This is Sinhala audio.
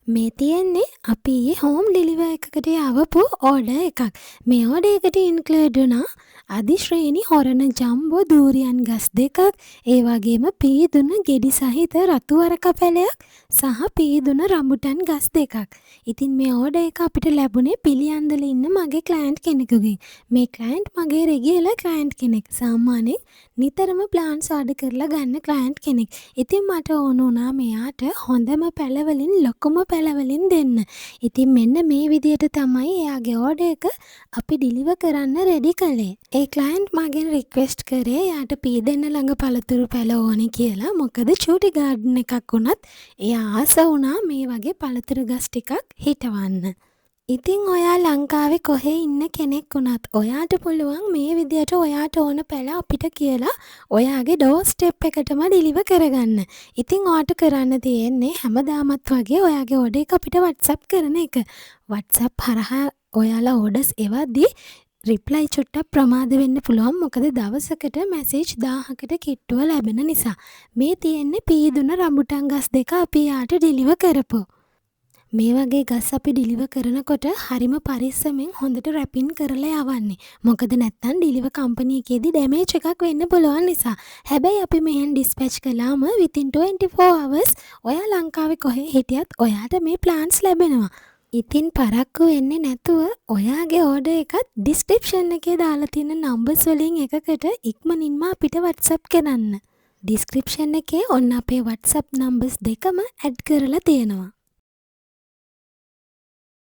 මේ තියෙන්නේ අපි හෝම් ඩිලිවර් එකකට යවපු ඕඩර් එකක්. මේ ඕඩර් එකට ඉන්ක්ලූඩ් වුණා අධිශ්‍රේණි හොරණ ජම්බෝ දූරියන් ගස් දෙකක්, ඒ වගේම පීදුන ගෙඩි සහිත රතු වරක පැලයක් සහ පීදුන රඹුටන් ගස් දෙකක්. ඉතින් මේ ඕඩර් එක අපිට ලැබුණේ පිළියන්දල ඉන්න මගේ ක්ලයන්ට් කෙනෙකුගෙන්. මේ ක්ලයන්ට් මගේ රෙගියුලර් ක්ලයන්ට් කෙනෙක්. සාමාන්‍යයෙන් නිතරම ප්ලාන්ට්ස් ඕඩර් කරලා ගන්න ක්ලයන්ට් කෙනෙක්. ඉතින් මට ඕන වුණා මෙයාට හොඳම පැලවලින් ලොකුම පැලවලින් දෙන්න. ඉතින් මෙන්න මේ විදියට තමයි එයාගේ ඕඩර් එක අපි ඩිලිවර් කරන්න රෙඩි කළේ. ඒ ක්ලයන්ට් මගෙන් රික්වෙස්ට් කරේ එයාට පීදෙන්න ළඟ පළතුරු පැල ඕනි කියලා. මොකද චූටි ගාඩන් එකක් වුණත් එයා ආස වුණා මේ වගේ පළතුරු ගස් ටිකක් හිටවන්න. ඉතින් ඔයා ලංකාවේ කොහේ ඉන්න කෙනෙක් වුණත් ඔයාට පුළුවන් මේ විදියට ඔයාට ඕන පැල අපිට කියලා ඔයාගේ ඩෝර් ස්ටෙප් එකටම ඩිලිවර් කරගන්න. ඉතින් ඔයාට කරන්න තියෙන්නේ හැමදාමත් වගේ ඔයාගේ ඕඩර් එක අපිට WhatsApp කරන එක. WhatsApp හරහා ඔයාලා ඕඩර්ස් එවද්දී රිප්ලයි චුට්ටක් ප්‍රමාද වෙන්න පුළුවන්. මොකද දවසකට මැසේජ් 1000කට කිට්ටුව ලැබෙන නිසා. මේ තියෙන්නේ පීදුන රඹුටන් ගස් දෙක අපි යාට ඩිලිවර් කරපුවා. මේ වගේ ගස් අපි ඩිලිවර් කරනකොට හරිම පරිස්සමෙන් හොඳට රැපින් කරලා යවන්නේ. මොකද නැත්තම් ඩිලිවර් කම්පැනි එකේදී ඩැමේජ් එකක් වෙන්න පුළුවන් නිසා. හැබැයි අපි මෙහෙන් ඩිස්පැච් කළාම within 24 hours ඔයා ලංකාවේ කොහේ හිටියත් ඔයාට මේ ප්ලාන්ස් ලැබෙනවා. ඉතින් පරක්කු වෙන්නේ නැතුව ඔයාගේ ඕඩර් එකත් ඩිස්ක්‍රිප්ෂන් එකේ දාලා තියෙන නම්බර්ස් වලින් එකකට ඉක්මනින්ම අපිට WhatsApp කරන්න. ඩිස්ක්‍රිප්ෂන් එකේ ඔන්න අපේ WhatsApp නම්බර්ස් දෙකම ඇඩ් කරලා තියෙනවා.